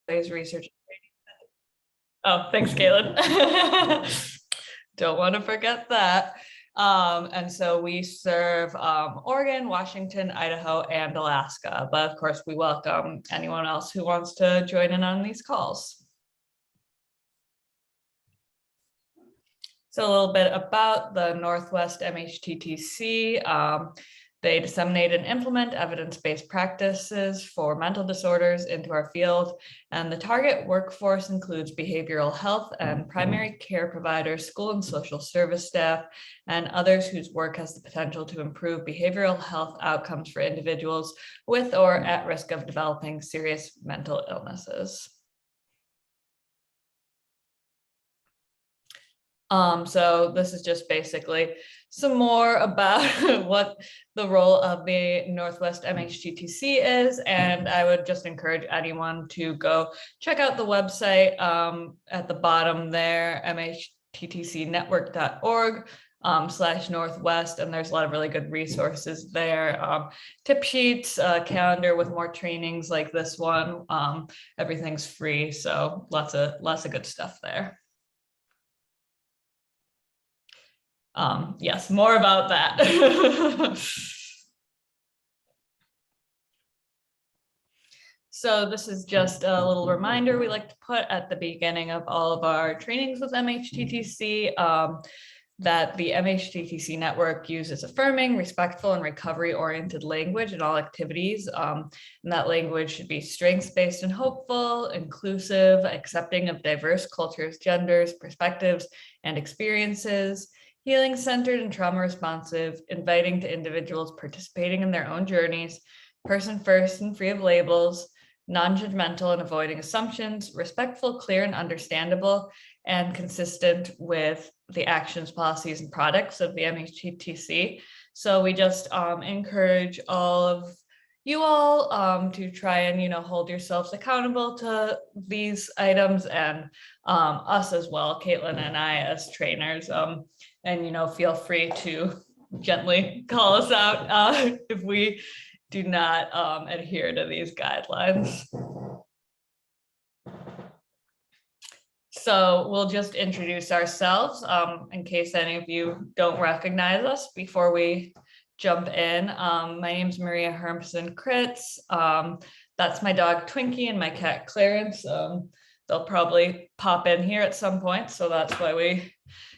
Pathways Research. Oh, thanks, Caitlin. Don't want to forget that. And so we serve Oregon, Washington, Idaho, and Alaska. But of course, we welcome anyone else who wants to join in on these calls. So a little bit about the Northwest MHTTC. They disseminate and implement evidence-based practices for mental disorders into our field. And the target workforce includes behavioral health and primary care providers, school and social service staff, and others whose work has the potential to improve behavioral health outcomes for individuals with or at risk of developing serious mental illnesses. So this is just basically some more about what the role of the Northwest MHTTC is, and I would just encourage anyone to go check out the website at the bottom there, mhttcnetwork.org/Northwest, and there's a lot of really good resources there, tip sheets, calendar with more trainings like this one. Everything's free, so lots of good stuff there. Yes, more about that. So this is just a little reminder we like to put at the beginning of all of our trainings with MHTTC, that the MHTTC network uses affirming, respectful, and recovery-oriented language in all activities. And that language should be strengths-based and hopeful, inclusive, accepting of diverse cultures, genders, perspectives, and experiences, healing-centered and trauma-responsive, inviting to individuals participating in their own journeys, person-first and free of labels, non-judgmental and avoiding assumptions, respectful, clear, and understandable, and consistent with the actions, policies, and products of the MHTTC. So we just encourage all of you all to try and, hold yourselves accountable to these items, and us as well, Caitlin and I as trainers. And, feel free to gently call us out if we do not adhere to these guidelines. So we'll just introduce ourselves in case any of you don't recognize us before we jump in. My name's Maria Hermson-Kritz. That's my dog Twinkie and my cat Clarence. They'll probably pop in here at some point, so that's why we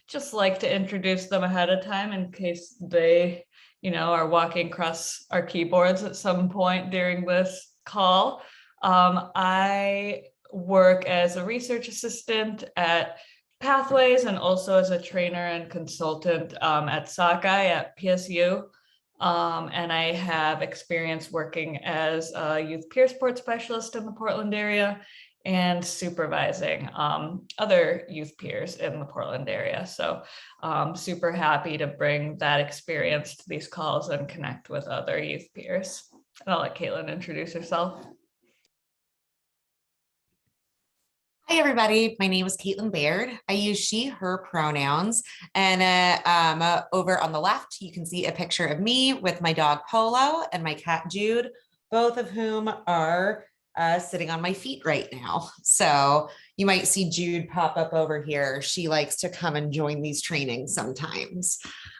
just like to introduce them ahead of time in case they, are walking across our keyboards at some point during this call. I work as a research assistant at Pathways and also as a trainer and consultant at Sockeye at PSU. And I have experience working as a youth peer support specialist in the Portland area and supervising other youth peers in the Portland area. So super happy to bring that experience to these calls and connect with other youth peers. And I'll let Caitlin introduce herself. Hi, everybody. My name is Caitlin Baird. I use she, her pronouns. And over on the left, you can see a picture of me with my dog Polo and my cat Jude, both of whom are sitting on my feet right now. So you might see Jude pop up over here. She likes to come and join these trainings sometimes.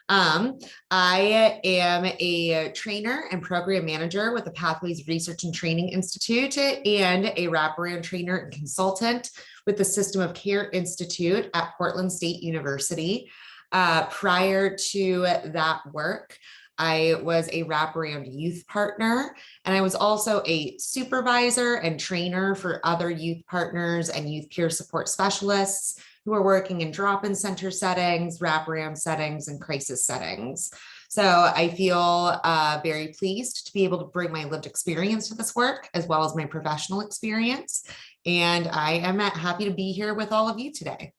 I am a trainer and program manager with the Pathways Research and Training Institute and a wraparound trainer and consultant with the System of Care Institute at Portland State University. Prior to that work, I was a wraparound youth partner, and I was also a supervisor and trainer for other youth partners and youth peer support specialists who are working in drop-in center settings, wraparound settings, and crisis settings. So I feel very pleased to be able to bring my lived experience to this work, as well as my professional experience. And I am happy to be here with all of you today.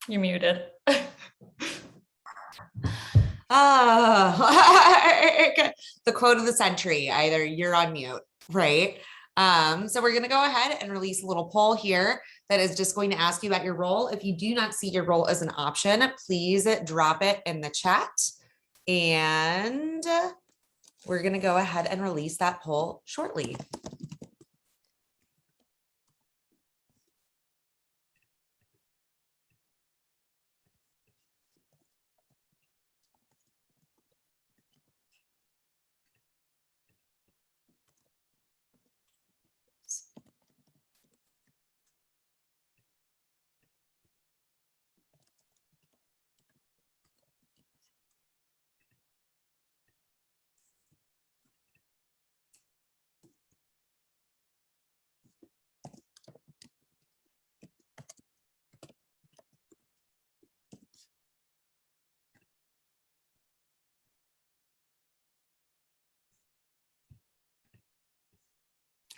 You're muted. The quote of the century, either you're on mute, right? So we're going to go ahead and release a little poll here that is just going to ask you about your role. If you do not see your role as an option, please drop it in the chat. And we're going to go ahead and release that poll shortly.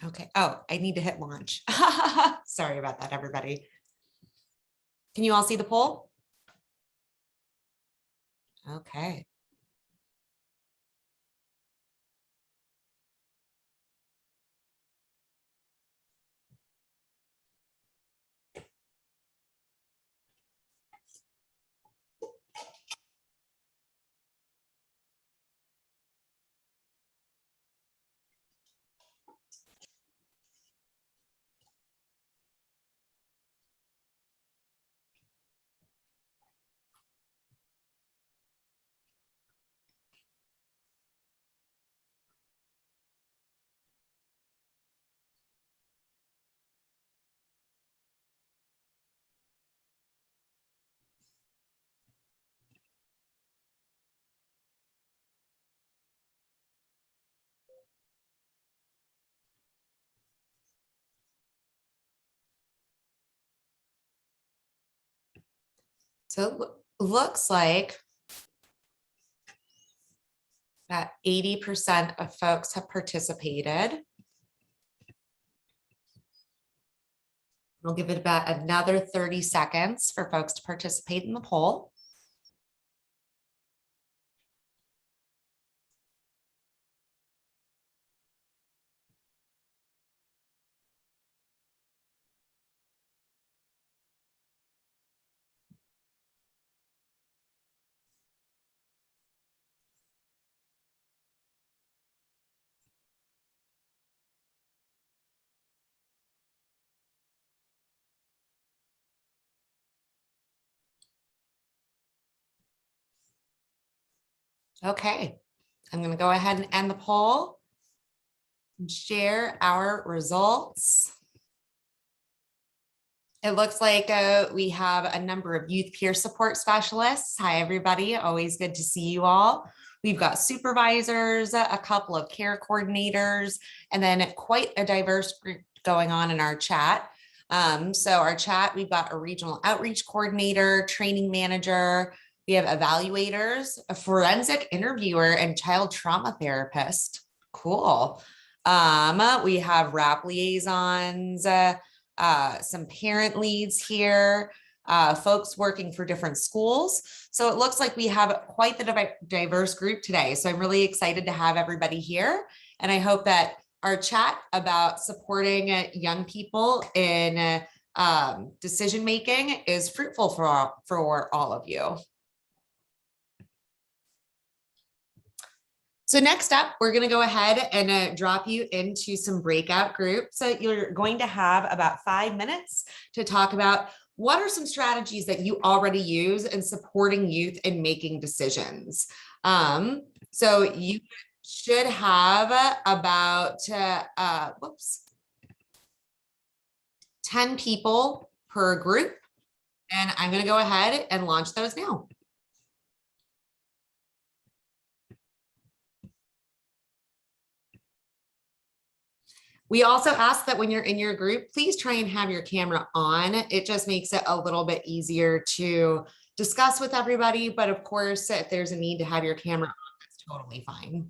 Okay. Oh, I need to hit launch. Sorry about that, everybody. Can you all see the poll? Okay. So it looks like that 80% of folks have participated. We'll give it about another 30 seconds for folks to participate in the poll. Okay, I'm going to go ahead and end the poll and share our results. It looks like we have a number of youth peer support specialists. Hi, everybody. Always good to see you all. We've got supervisors, a couple of care coordinators, and then quite a diverse group going on in our chat. So our chat, we've got a regional outreach coordinator, training manager. We have evaluators, a forensic interviewer, and child trauma therapist. Cool. We have RAP liaisons, some parent leads here, folks working for different schools. So it looks like we have quite the diverse group today. So I'm really excited to have everybody here. And I hope that our chat about supporting young people in decision-making is fruitful for all of you. So next up, we're going to go ahead and drop you into some breakout groups. So you're going to have about 5 minutes to talk about what are some strategies that you already use in supporting youth in making decisions. So you should have about 10 people per group. And I'm going to go ahead and launch those now. We also ask that when you're in your group, please try and have your camera on. It just makes it a little bit easier to discuss with everybody. But of course, if there's a need to have your camera on, that's totally fine.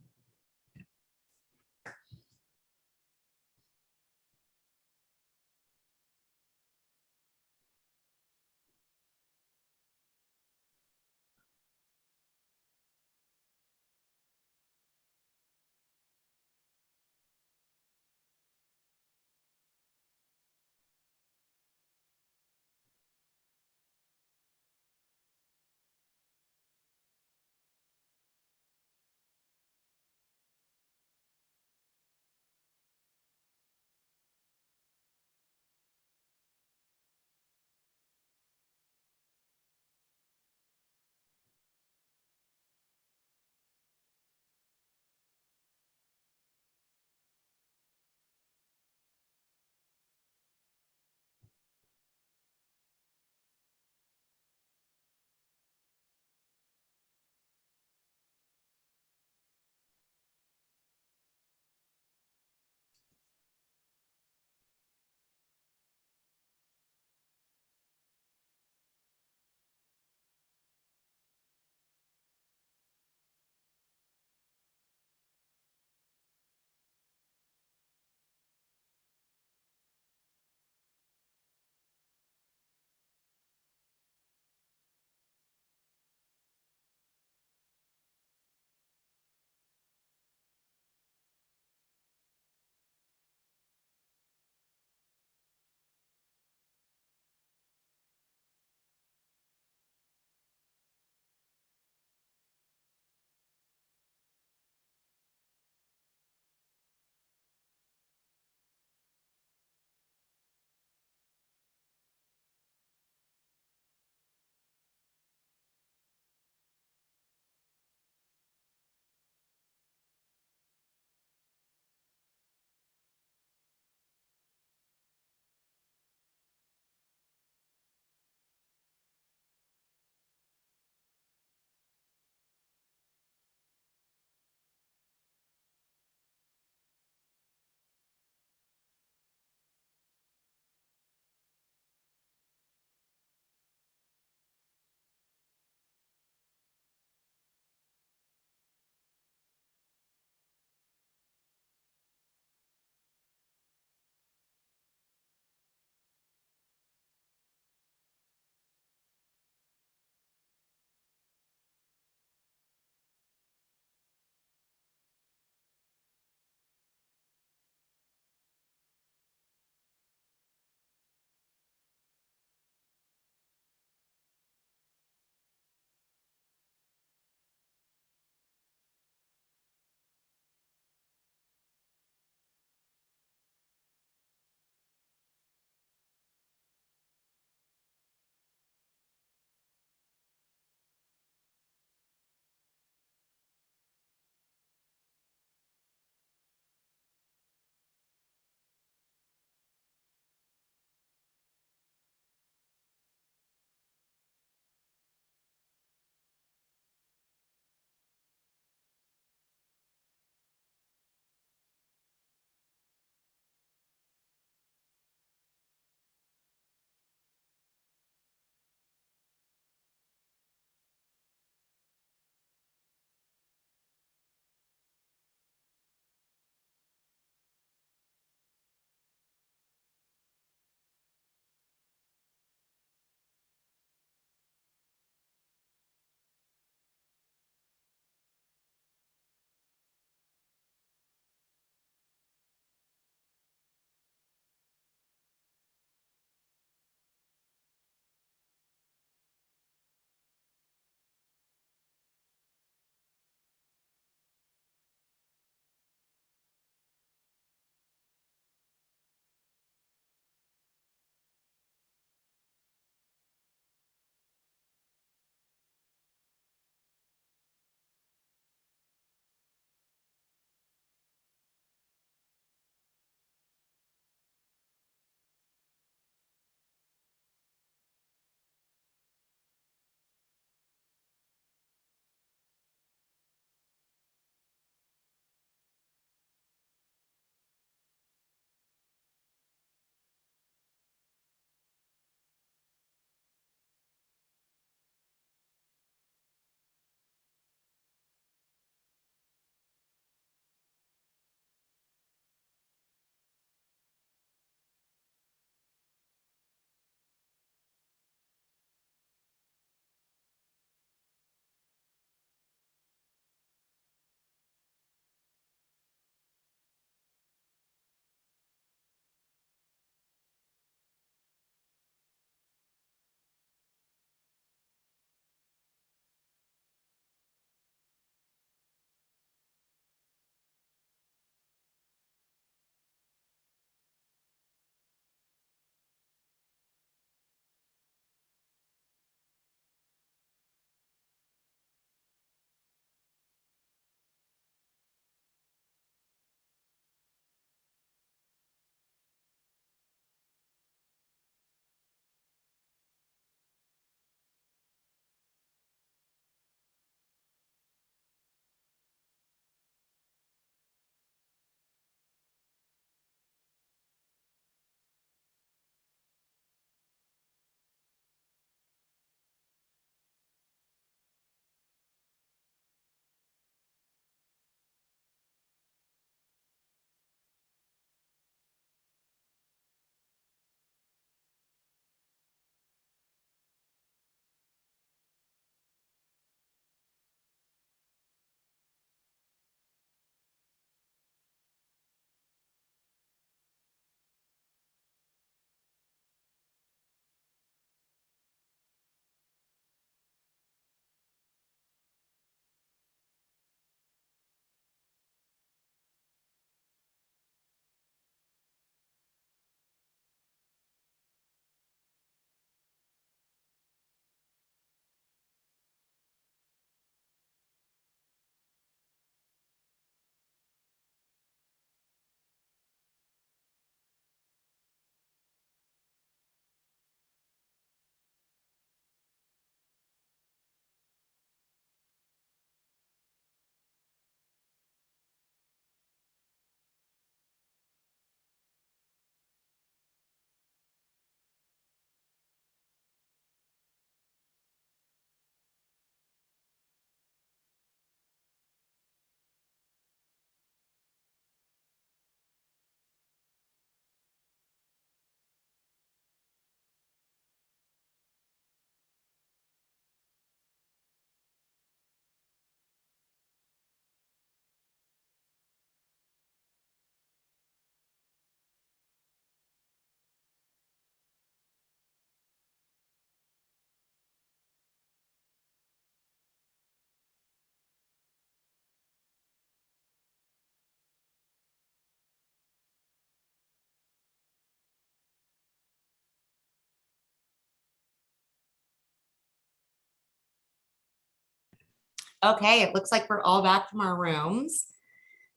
Okay, it looks like we're all back from our rooms.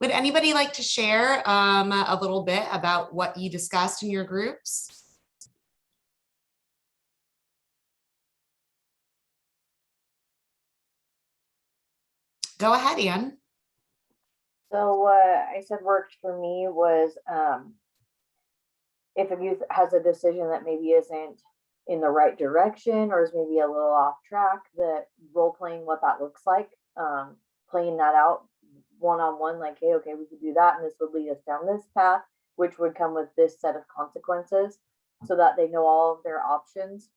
Would anybody like to share a little bit about what you discussed in your groups? Go ahead, Anne. So what I said worked for me was if a youth has a decision that maybe isn't in the right direction or is maybe a little off track, that role playing what that looks like, playing that out one-on-one, like, hey, okay, we could do that and this would lead us down this path, which would come with this set of consequences, so that they know all of their options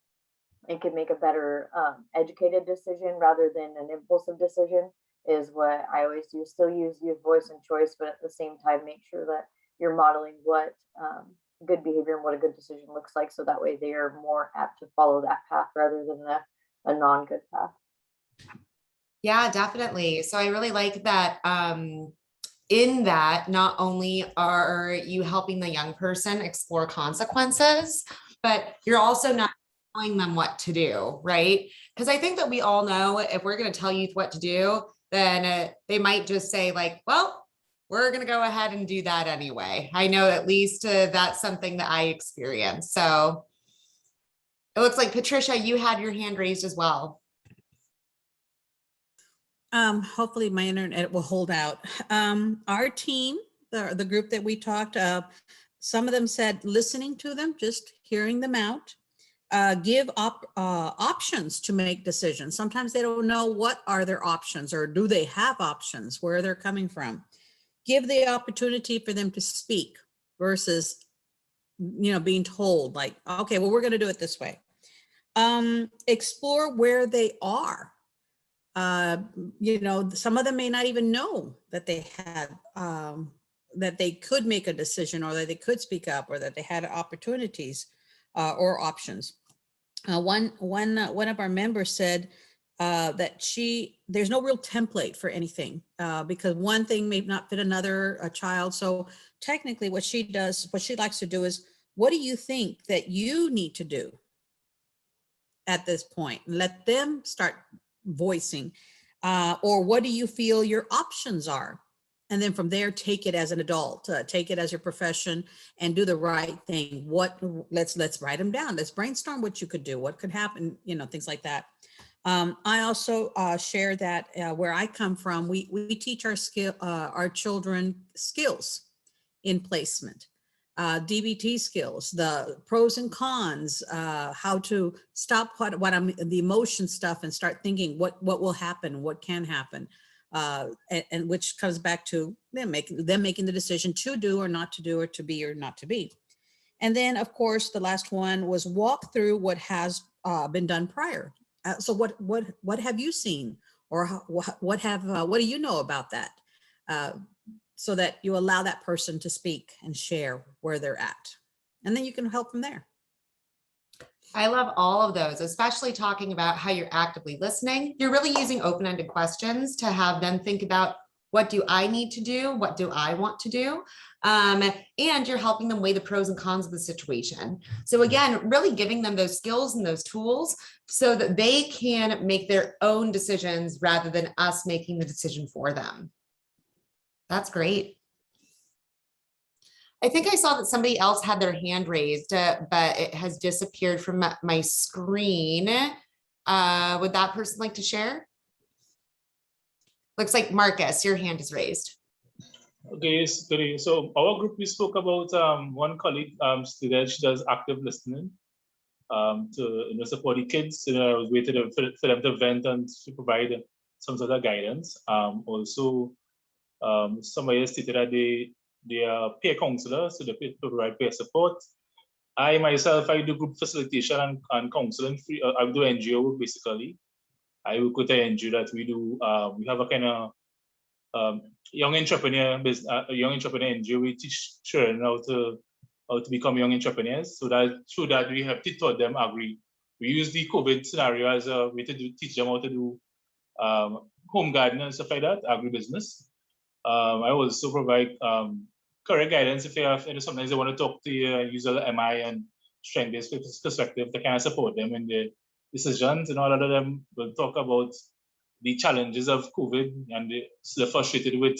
and can make a better educated decision rather than an impulsive decision, is what I always do. Still use youth voice and choice, but at the same time make sure that you're modeling what good behavior and what a good decision looks like, so that way they are more apt to follow that path rather than a non-good path. Yeah, definitely. So I really like that in that not only are you helping the young person explore consequences, but you're also not telling them what to do, right? Because I think that we all know if we're going to tell youth what to do, then they might just say like, well, we're going to go ahead and do that anyway. I know at least that's something that I experienced. So it looks like Patricia, you had your hand raised as well. Hopefully my internet will hold out. Our team, the group that we talked, some of them said listening to them, just hearing them out, give options to make decisions. Sometimes they don't know what are their options, or do they have options, where they're coming from. Give the opportunity for them to speak versus, being told like, okay, well, we're going to do it this way. Explore where they are. Some of them may not even know that they had, that they could make a decision, or that they could speak up, or that they had opportunities or options. One of our members said that there's no real template for anything because one thing may not fit a child. So technically what she likes to do is, what do you think that you need to do at this point? Let them start voicing, or what do you feel your options are? And then from there, take it as an adult, take it as your profession, and do the right thing. Let's write them down. Let's brainstorm what you could do, what could happen, things like that. I also share that where I come from, we teach our children skills in placement. DBT skills, the pros and cons, how to stop the emotion stuff and start thinking what will happen, what can happen, and which comes back to them making the decision to do or not to do, or to be or not to be. And then, of course, the last one was walk through what has been done prior. So what have you seen, or what do you know about that? So that you allow that person to speak and share where they're at. And then you can help from there. I love all of those, especially talking about how you're actively listening. You're really using open-ended questions to have them think about, what do I need to do? What do I want to do? And you're helping them weigh the pros and cons of the situation. So again, really giving them those skills and those tools so that they can make their own decisions rather than us making the decision for them. That's great. I think I saw that somebody else had their hand raised, but it has disappeared from my screen. Would that person like to share? Looks like Marcus, your hand is raised. Okay, yes, today. So our group, we spoke about one colleague, student, she does active listening to support the kids. I was waiting for them to vent and to provide some sort of guidance. Also, somebody stated that they are peer counselors, so they provide peer support. I myself, I do group facilitation and counseling. I do NGO work basically. I work with an NGO that we do. We have a kind of young entrepreneur NGO. We teach children how to become young entrepreneurs. So that through that we have taught them agri. We use the COVID scenario as a way to teach them how to do home gardening and stuff like that, agribusiness. I also provide career guidance if they have, sometimes they want to talk to you and use a MI and strength-based perspective to kind of support them in their decisions. And all of them will talk about the challenges of COVID, and they're frustrated with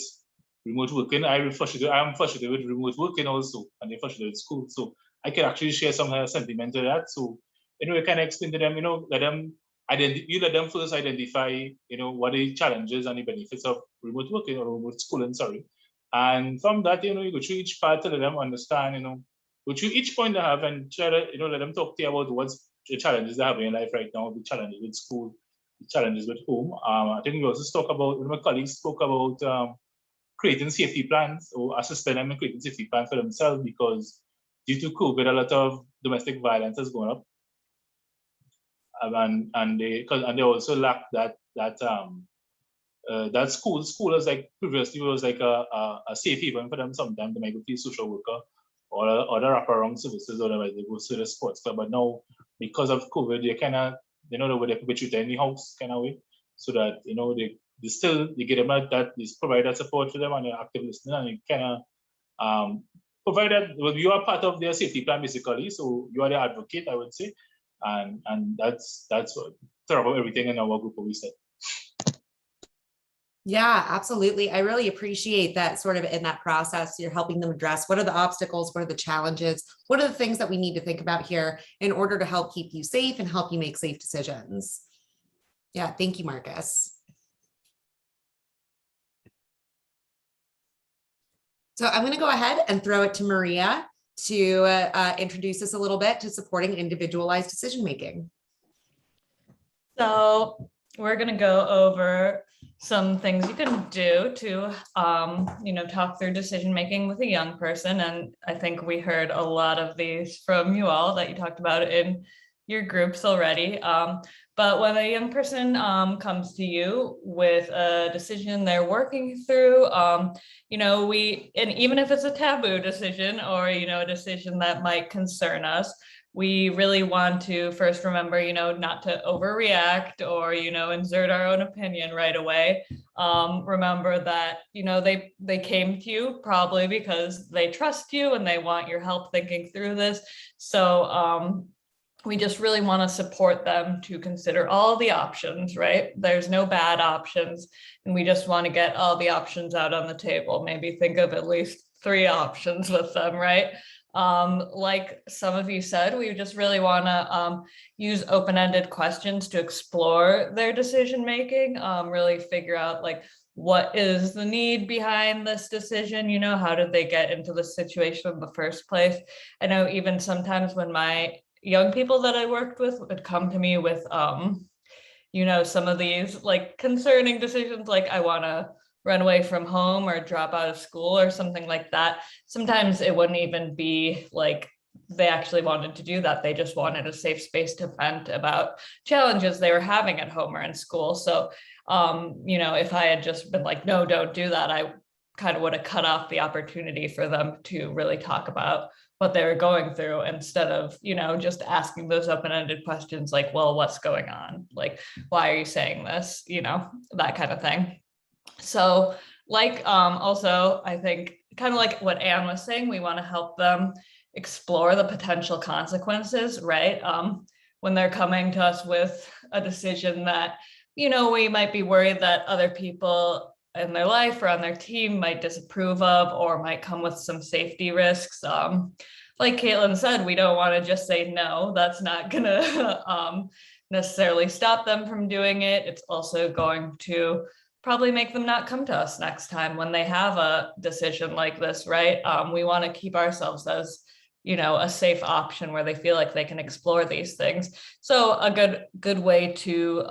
remote working. I'm frustrated with remote working also, and they're frustrated with school. So I can actually share some sentiment to that. So, we kind of explain to them, let them let them first identify, what the challenges and the benefits of remote working or remote schooling, sorry. And from that, you go through each part to let them understand, go through each point they have and try to, let them talk to you about what's the challenges they have in life right now, the challenges with school, the challenges with home. I think we also talk about, my colleagues spoke about creating safety plans or assisting them in creating safety plans for themselves, because due to COVID, a lot of domestic violence has gone up. And they also lack that school is like previously was like a safe haven for them. Sometimes they might go to a social worker or other wraparound services, or they go to the sports club. But now, because of COVID, they kind of know where they can get you to any house kind of way, so that they still get them that they provide that support for them, and they're active listening, and you kind of provide that. Well, you are part of their safety plan basically, so you are the advocate, I would say, and that's what about everything in our group we said. Yeah, absolutely. I really appreciate that sort of in that process, you're helping them address what are the obstacles, what are the challenges, what are the things that we need to think about here in order to help keep you safe and help you make safe decisions. Yeah, thank you, Marcus. So I'm going to go ahead and throw it to Maria to introduce us a little bit to supporting individualized decision-making. So we're going to go over some things you can do to, talk through decision-making with a young person. And I think we heard a lot of these from you all that you talked about in your groups already. But when a young person comes to you with a decision they're working through, and even if it's a taboo decision or, a decision that might concern us, we really want to first remember, not to overreact or, insert our own opinion right away. Remember that, they came to you probably because they trust you and they want your help thinking through this. So we just really want to support them to consider all the options, right? There's no bad options, and we just want to get all the options out on the table. Maybe think of at least 3 options with them, right? Like some of you said, we just really want to use open-ended questions to explore their decision-making, really figure out like, what is the need behind this decision? How did they get into this situation in the first place? I know even sometimes when my young people that I worked with would come to me with, some of these like concerning decisions, like I want to run away from home or drop out of school or something like that. Sometimes it wouldn't even be like they actually wanted to do that. They just wanted a safe space to vent about challenges they were having at home or in school. So, if I had just been like, no, don't do that, I kind of would have cut off the opportunity for them to really talk about what they were going through, instead of, just asking those open-ended questions like, well, what's going on? Like, why are you saying this? That kind of thing. So also, I think kind of like what Anne was saying, we want to help them explore the potential consequences, right? When they're coming to us with a decision that, we might be worried that other people in their life or on their team might disapprove of, or might come with some safety risks. Like Caitlin said, we don't want to just say no. That's not gonna necessarily stop them from doing it. It's also going to probably make them not come to us next time when they have a decision like this, right? We want to keep ourselves as, a safe option where they feel like they can explore these things. So a good way to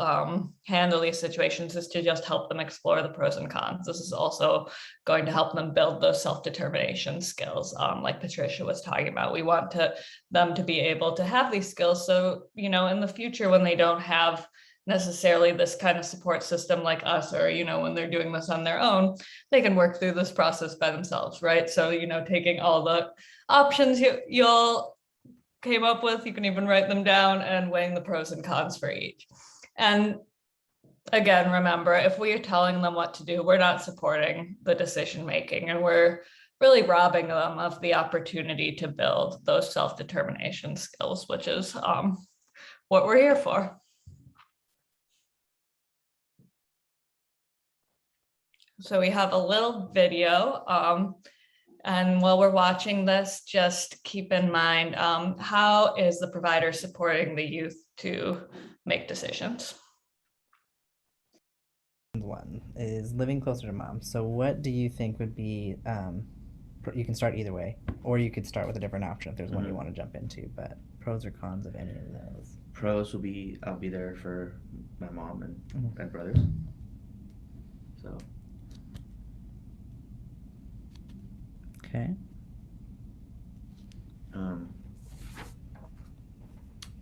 handle these situations is to just help them explore the pros and cons. This is also going to help them build those self-determination skills, like Patricia was talking about. We want them to be able to have these skills. So, in the future, when they don't have necessarily this kind of support system like us, or when they're doing this on their own, they can work through this process by themselves, right? So taking all the options you'll came up with, you can even write them down, and weighing the pros and cons for each. And again, remember, if we are telling them what to do, we're not supporting the decision making, and we're really robbing them of the opportunity to build those self-determination skills, which is what we're here for. So we have a little video. And while we're watching this, just keep in mind, how is the provider supporting the youth to make decisions? One is living closer to mom. So what do you think would be, you can start either way, or you could start with a different option if there's one you want to jump into, but pros or cons of any of those? Pros will be I'll be there for my mom and brothers. So Okay.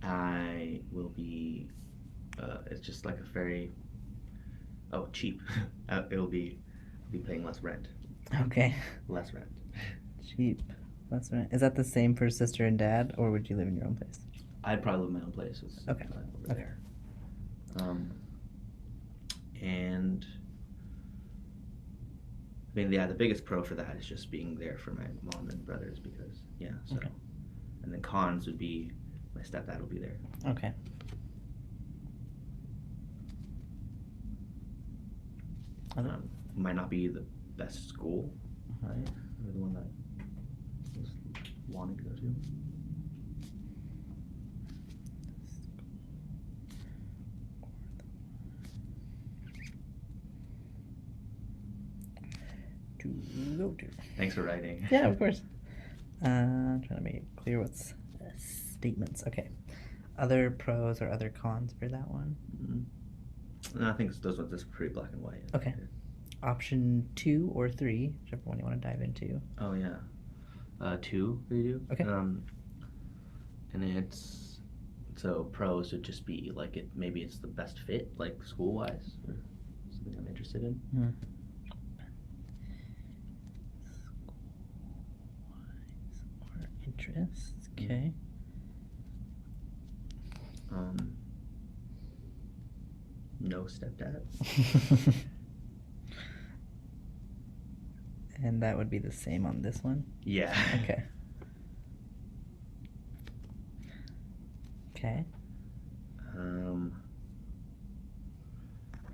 I will be it's just like a very cheap. It'll be paying less rent. Okay. Less rent. Cheap. That's right. Is that the same for sister and dad, or would you live in your own place? I'd probably live in my own place with Okay. over Okay. there. And I mean, the biggest pro for that is just being there for my mom and brothers because, so. Okay. And then cons would be my stepdad will be there. Okay. Might not be the best school, right? Or the one that I was wanting to go to. To go to. Thanks for writing. Yeah, of course. Trying to make it clear what's statements. Okay. Other pros or other cons for that one? No, I think those ones are pretty black and white. Okay. Option 2 or 3, whichever one you want to dive into. Oh yeah. 2 they do. Okay. And it's so pros would just be like maybe it's the best fit like school wise or something I'm interested in. Or interests. Okay. No stepdad. And that would be the same on this one? Yeah. Okay. Okay.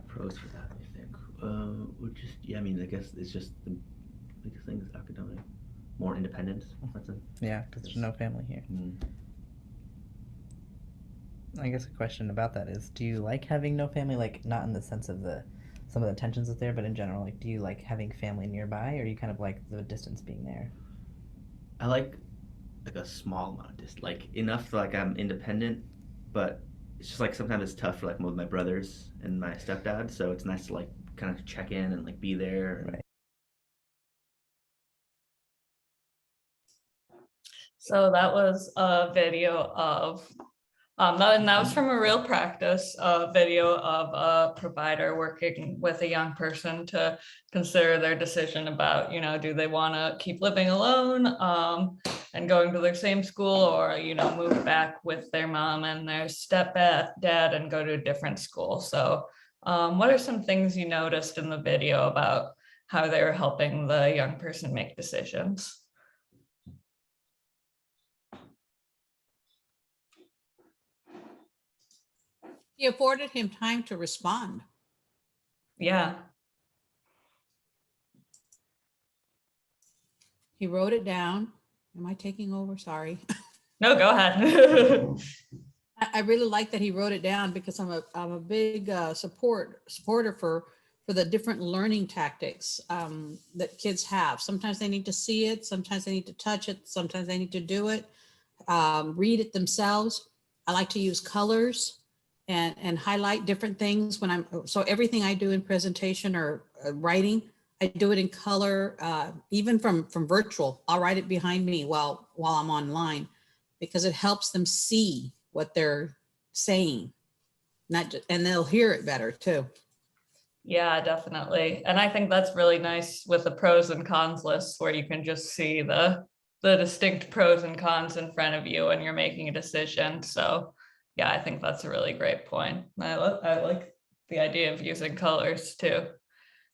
Pros for that, I think. Would just I mean, I guess it's just the biggest thing is academic, more independence. That's it. Yeah, because there's no family here. I guess a question about that is, do you like having no family? Like, not in the sense of some of the tensions that's there, but in general, like, do you like having family nearby, or you kind of like the distance being there? I like a small amount of distance, like enough to like I'm independent, but it's just like sometimes it's tough for like with my brothers and my stepdad, so it's nice to like kind of check in and like be there. Right. So that was a video of, that was from a real practice, video of a provider working with a young person to consider their decision about, do they want to keep living alone and going to their same school, or, move back with their mom and their stepdad and go to a different school. So what are some things you noticed in the video about how they were helping the young person make decisions? He afforded him time to respond. Yeah. He wrote it down. Am I taking over? Sorry. No, go ahead. I really like that he wrote it down because I'm a big supporter for the different learning tactics that kids have. Sometimes they need to see it. Sometimes they need to touch it. Sometimes they need to do it, read it themselves. I like to use colors and highlight different things so everything I do in presentation or writing, I do it in color, even from virtual. I'll write it behind me while I'm online because it helps them see what they're saying, and they'll hear it better too. Yeah, definitely. And I think that's really nice with the pros and cons lists where you can just see the distinct pros and cons in front of you when you're making a decision. So yeah, I think that's a really great point. I like the idea of using colors too.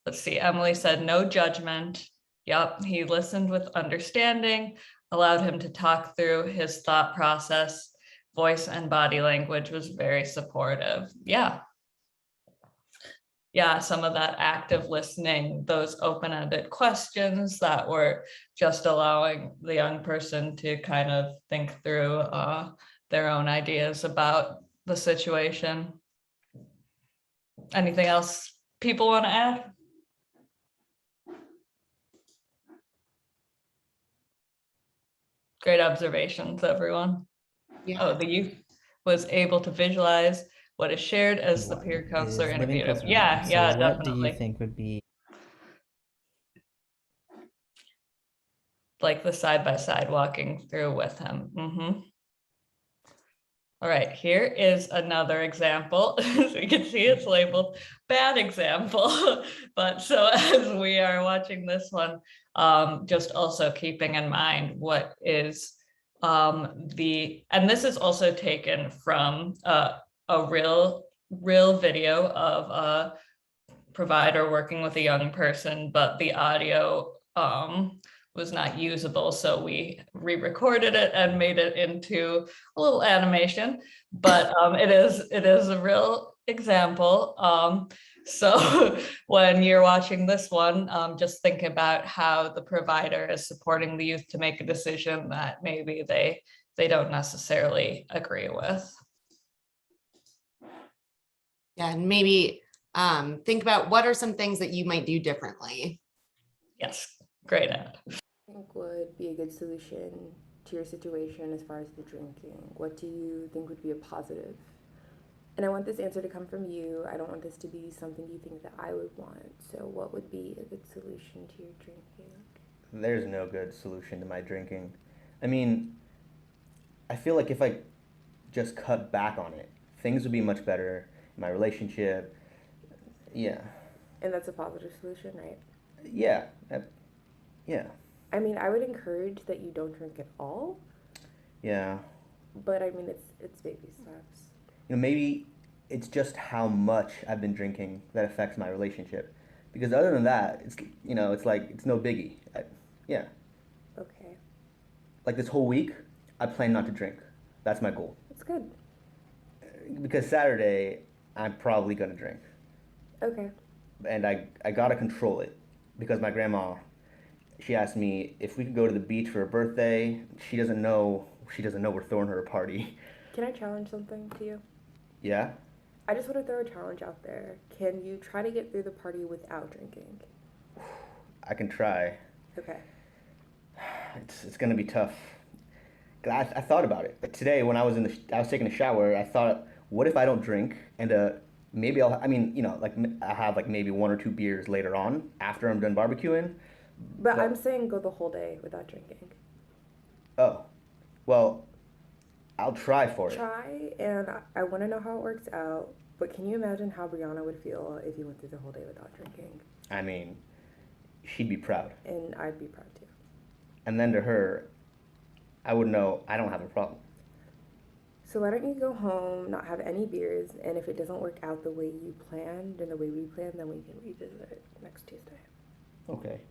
Let's see, Emily said no judgment. Yep, he listened with understanding, allowed him to talk through his thought process. Voice and body language was very supportive. Yeah. yeah, some of that active listening, those open-ended questions that were just allowing the young person to kind of think through their own ideas about the situation. Anything else people want to add? Great observations, everyone. Yeah. Oh, the youth was able to visualize what is shared as the One peer counselor is living interviewed him. closer to Yeah, mom. So yeah, what do you definitely. think would be Like the side-by-side walking through with him. All right, here is another example. So you can see it's labeled bad example. But so as we are watching this one, just also keeping in mind what is and this is also taken from a real video of a provider working with a young person, but the audio was not usable. So we re-recorded it and made it into a little animation, but it is a real example. So when you're watching this one, just think about how the provider is supporting the youth to make a decision that maybe they don't necessarily agree with. Yeah, and maybe think about what are some things that you might do differently. Yes, great ad. Think would be a good solution to your situation as far as the drinking? What do you think would be a positive? And I want this answer to come from you. I don't want this to be something you think that I would want. So what would be a good solution to your drinking? There's no good solution to my drinking. I mean, I feel like if I just cut back on it, things would be much better in my relationship. Yeah. And that's a positive solution, right? Yeah. Yeah. I mean, I would encourage that you don't drink at all. Yeah. But I mean, it's baby steps. You know, maybe it's just how much I've been drinking that affects my relationship. Because other than that, it's like, it's no biggie. Yeah. Okay. Like this whole week, I plan not to drink. That's my goal. That's good. Because Saturday, I'm probably gonna drink. Okay. And I gotta control it. Because my grandma, she asked me if we could go to the beach for her birthday. She doesn't know we're throwing her a party. Can I challenge something to you? Yeah? I just want to throw a challenge out there. Can you try to get through the party without drinking? I can try. Okay. It's gonna be tough. I thought about it. Like today when I was taking a shower, I thought, what if I don't drink and maybe I'll have like maybe 1 or 2 beers later on after I'm done barbecuing. But I'm saying go the whole day without drinking. Oh, well, I'll try for it. Try, and I want to know how it works out. But can you imagine how Brianna would feel if you went through the whole day without drinking? I mean, she'd be proud. And I'd be proud too. And then to her, I would know I don't have a problem. So why don't you go home, not have any beers, and if it doesn't work out the way you planned and the way we planned, then we can revisit it next Tuesday. Okay.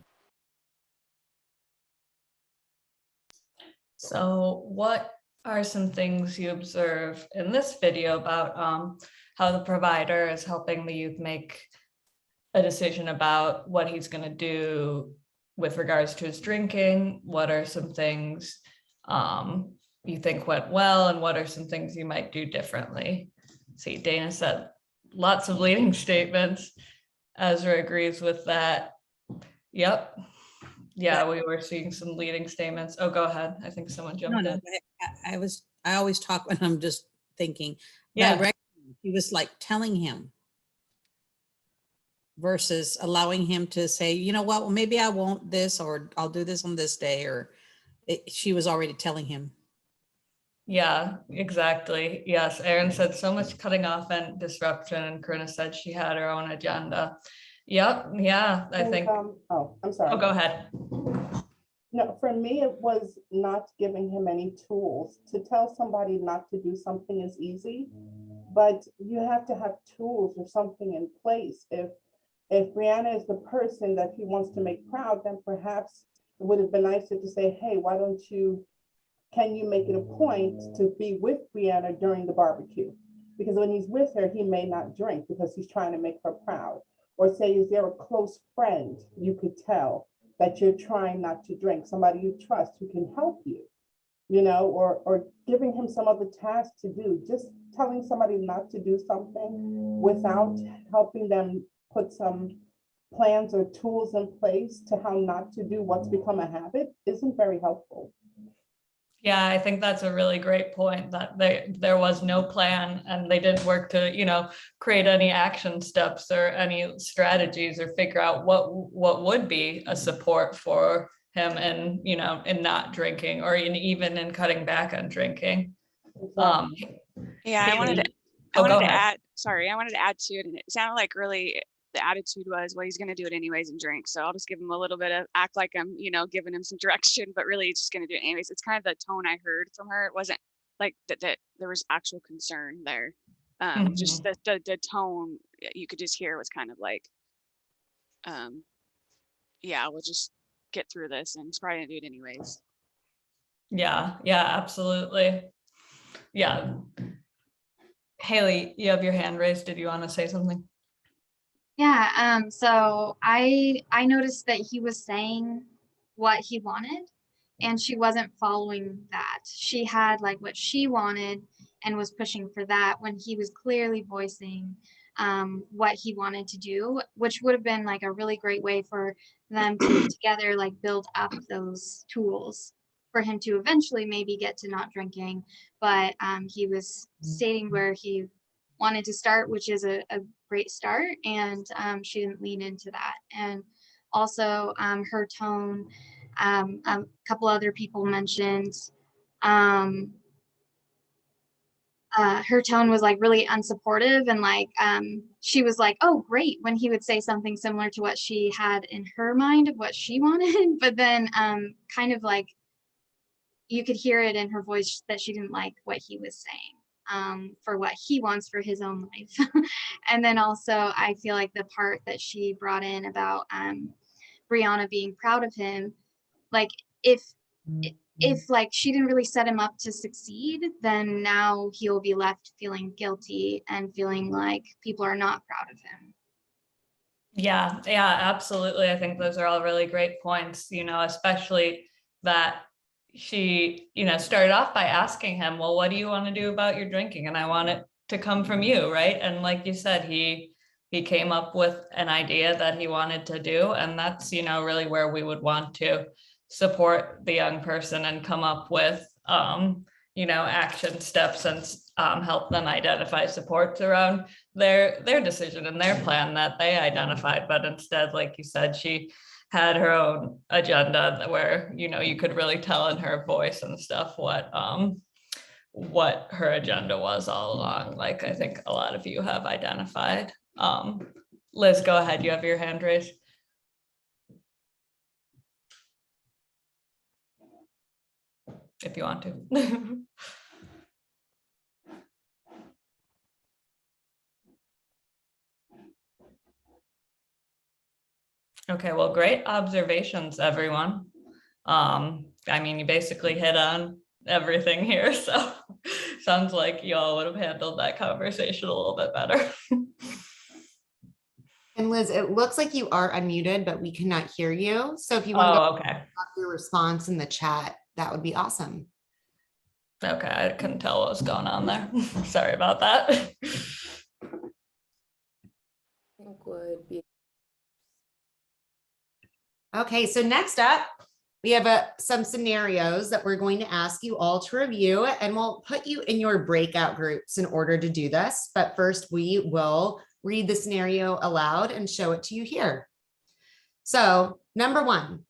So what are some things you observe in this video about how the provider is helping the youth make a decision about what he's going to do with regards to his drinking? What are some things you think went well, and what are some things you might do differently? See, Dana said lots of leading statements. Ezra agrees with that. Yep. Yeah, we were seeing some leading statements. Oh, go ahead. I think someone jumped in. I always talk when I'm just thinking. Yeah. Directly, he was like telling him versus allowing him to say, you know what, well, maybe I won't this, or I'll do this on this day, or she was already telling him. Yeah, exactly. Yes, Erin said so much cutting off and disruption, and Karina said she had her own agenda. Yep, yeah, I think. I'm sorry. Oh, go ahead. No, for me, it was not giving him any tools. To tell somebody not to do something is easy, but you have to have tools or something in place. If Brianna is the person that he wants to make proud, then perhaps it would have been nicer to say, hey, can you make it a point to be with Brianna during the barbecue? because when he's with her, he may not drink because he's trying to make her proud. Or say, is there a close friend you could tell that you're trying not to drink, somebody you trust who can help you, or giving him some other task to do. Just telling somebody not to do something without helping them put some plans or tools in place to how not to do what's become a habit isn't very helpful. Yeah, I think that's a really great point, that there was no plan and they didn't work to, create any action steps or any strategies or figure out what would be a support for him in, in not drinking or even in cutting back on drinking. Yeah, I wanted Haley- go to ahead. add, sorry, I wanted to add to it, and it sounded like really the attitude was, well, he's going to do it anyways and drink. So I'll just give him a little bit of act like I'm, giving him some direction, but really he's just going to do it anyways. It's kind of the tone I heard from her. It wasn't like that there was actual concern there. Just the tone you could just hear was kind of like, yeah, we'll just get through this, and he's probably going to do it anyways. Yeah, absolutely. Yeah. Haley, you have your hand raised. Did you want to say something? Yeah, so I noticed that he was saying what he wanted and she wasn't following that. She had like what she wanted and was pushing for that when he was clearly voicing what he wanted to do, which would have been like a really great way for them to together like build up those tools for him to eventually maybe get to not drinking. But he was stating where he wanted to start, which is a great start, and she didn't lean into that. And also her tone, a couple other people mentioned her tone was like really unsupportive, and like she was like, oh great, when he would say something similar to what she had in her mind of what she wanted, but then kind of like you could hear it in her voice that she didn't like what he was saying for what he wants for his own life. And then also I feel like the part that she brought in about Brianna being proud of him, like if like she didn't really set him up to succeed, then now he'll be left feeling guilty and feeling like people are not proud of him. Yeah, absolutely. I think those are all really great points, especially that she, started off by asking him, well, what do you want to do about your drinking? And I want it to come from you, right? And like you said, he came up with an idea that he wanted to do. And that's, really where we would want to support the young person and come up with, action steps and help them identify supports around their decision and their plan that they identified. But instead, like you said, she had her own agenda where, you could really tell in her voice and stuff what her agenda was all along. Like I think a lot of you have identified. Liz, go ahead. You have your hand raised. If you want to. Okay, well, great observations, everyone. You basically hit on everything here, so sounds like you all would have handled that conversation a little bit better. And Liz, it looks like you are unmuted, but we cannot hear you. So if you want to okay. your response in the chat, that would be awesome. Okay, I couldn't tell what was going on there. Sorry about that. I think would be. Okay, so next up, we have some scenarios that we're going to ask you all to review, and we'll put you in your breakout groups in order to do this. But first, we will read the scenario aloud and show it to you here. So, number one,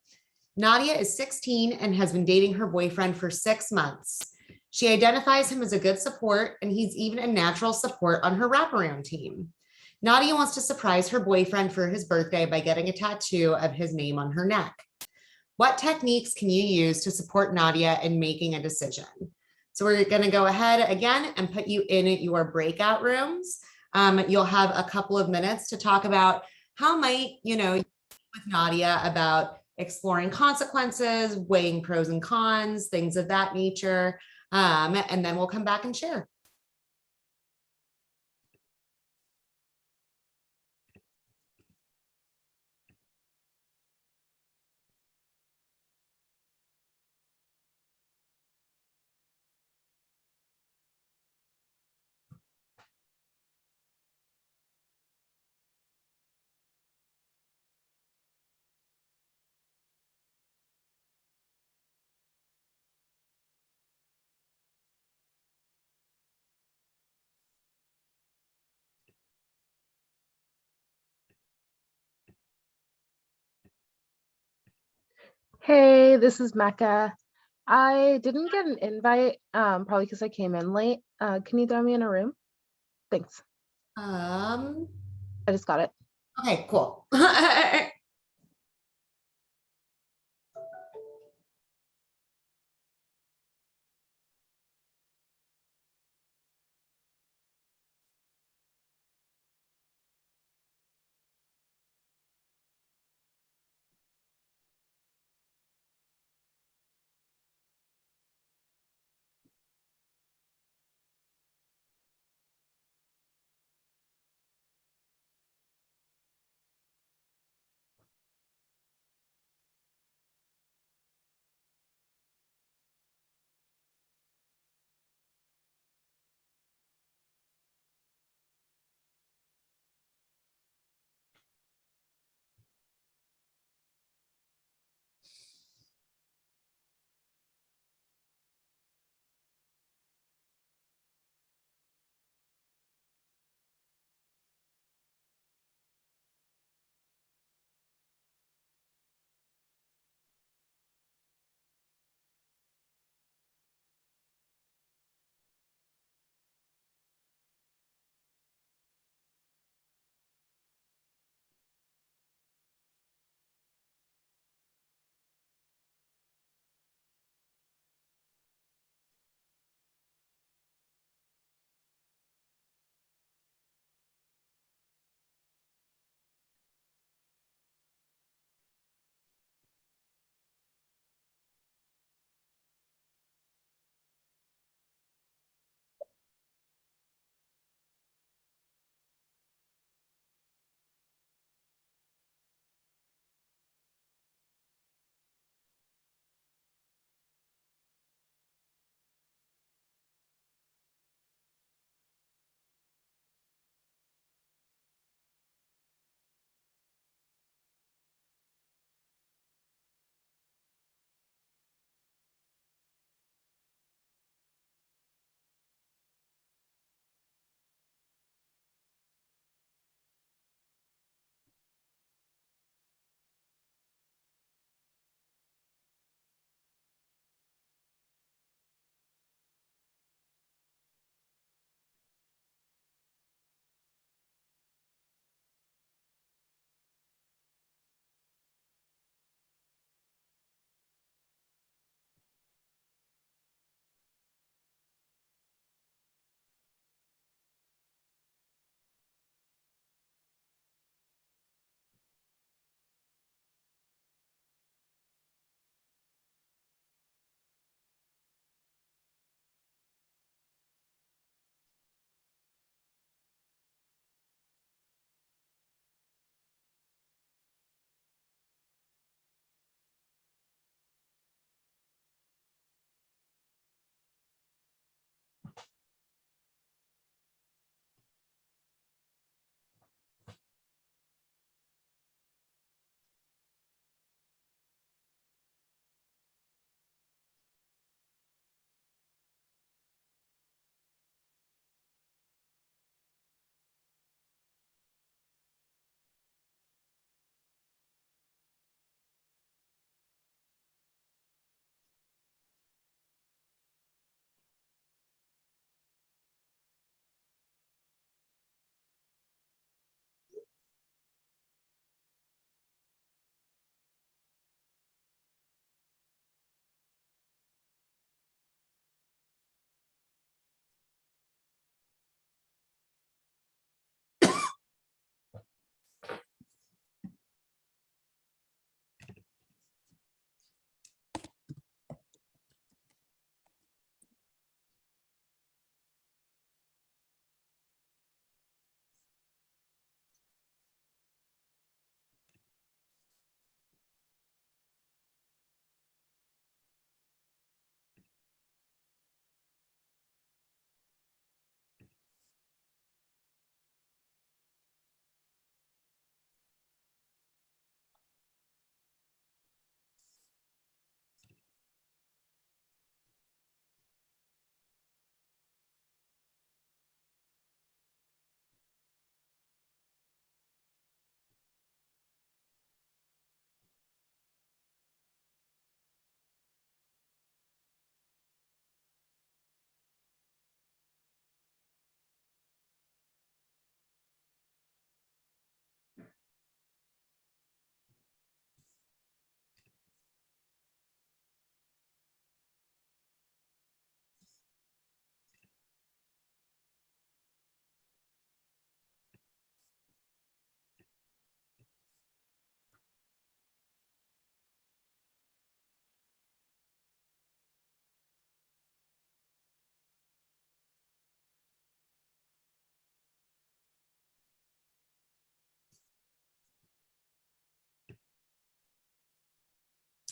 Nadia is 16 and has been dating her boyfriend for 6 months. She identifies him as a good support, and he's even a natural support on her wraparound team. Nadia wants to surprise her boyfriend for his birthday by getting a tattoo of his name on her neck. What techniques can you use to support Nadia in making a decision? So we're going to go ahead again and put you in your breakout rooms. You'll have a couple of minutes to talk about how might, with Nadia about exploring consequences, weighing pros and cons, things of that nature. And then we'll come back and share. Hey, this is Mecca. I didn't get an invite, probably because I came in late. Can you throw me in a room? Thanks. Um, I just got it. okay, cool.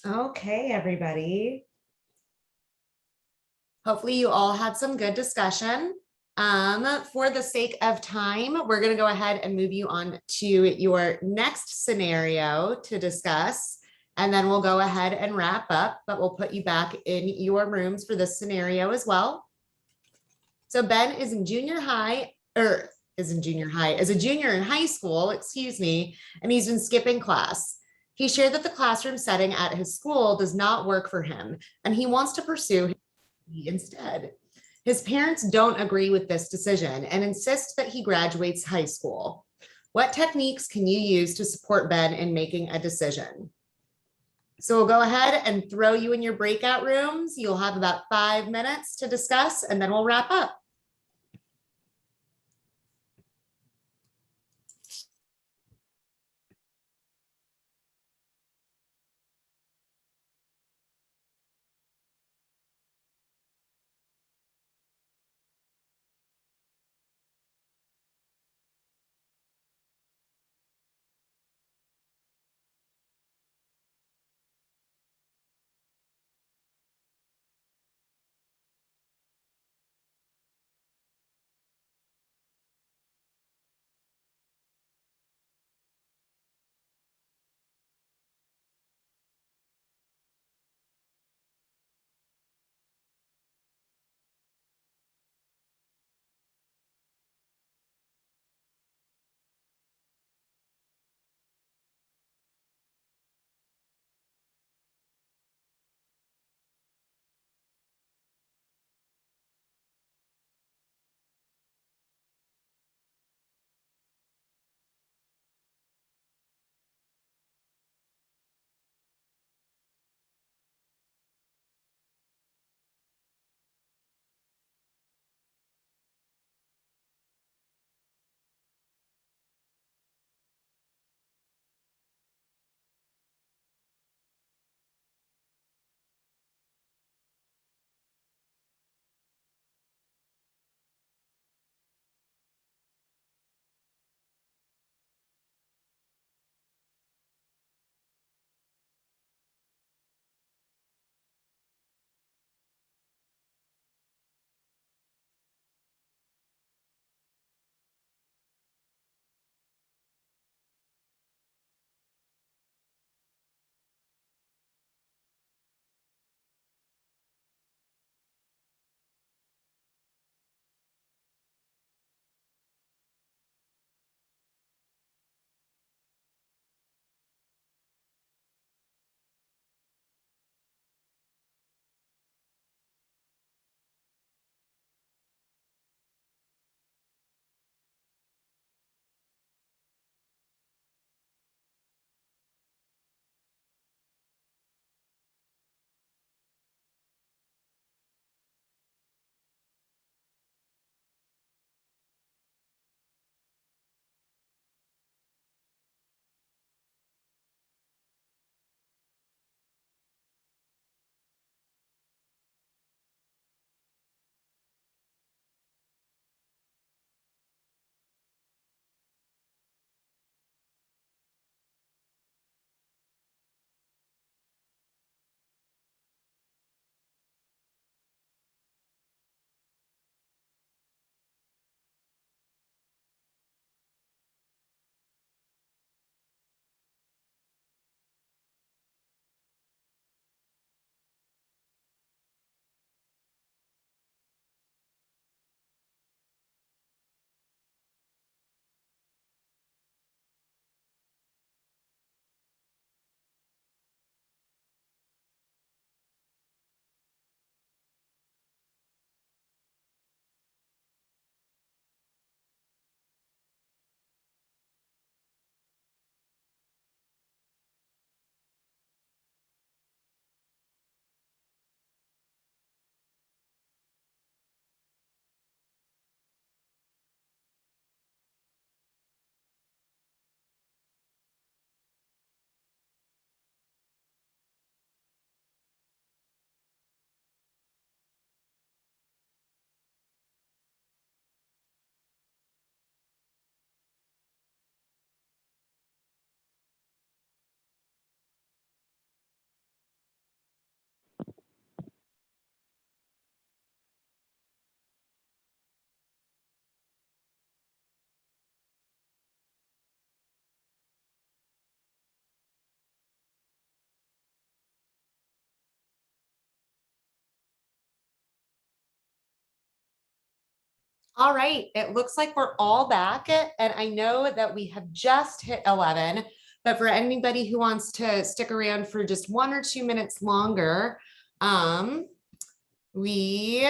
Okay, everybody. Hopefully you all had some good discussion. For the sake of time, we're going to go ahead and move you on to your next scenario to discuss, and then we'll go ahead and wrap up, but we'll put you back in your rooms for this scenario as well. So Ben is in junior high, or is a junior in high school, excuse me, and he's been skipping class. He shared that the classroom setting at his school does not work for him, and he wants to pursue instead. His parents don't agree with this decision and insist that he graduates high school. What techniques can you use to support Ben in making a decision? So we'll go ahead and throw you in your breakout rooms. You'll have about 5 minutes to discuss, and then we'll wrap up. All right, it looks like we're all back, and I know that we have just hit 11, but for anybody who wants to stick around for just 1 or 2 minutes longer, we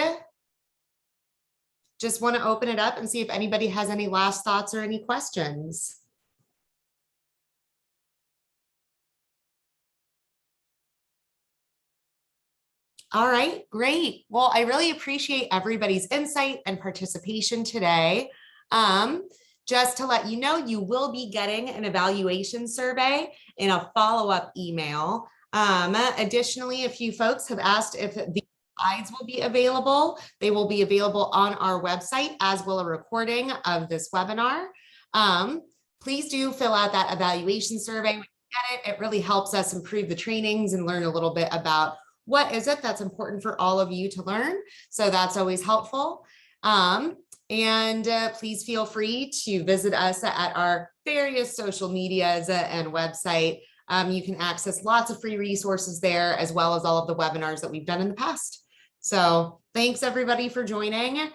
just want to open it up and see if anybody has any last thoughts or any questions. All right, great. Well, I really appreciate everybody's insight and participation today. Just to let you know, you will be getting an evaluation survey in a follow-up email. Additionally, a few folks have asked if the slides will be available. They will be available on our website, as will a recording of this webinar. Please do fill out that evaluation survey when you get it. It really helps us improve the trainings and learn a little bit about what is it that's important for all of you to learn. So that's always helpful. Please feel free to visit us at our various social medias and website. You can access lots of free resources there, as well as all of the webinars that we've done in the past. So thanks everybody for joining.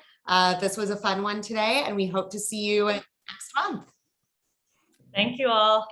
This was a fun one today, and we hope to see you next month. Thank you all.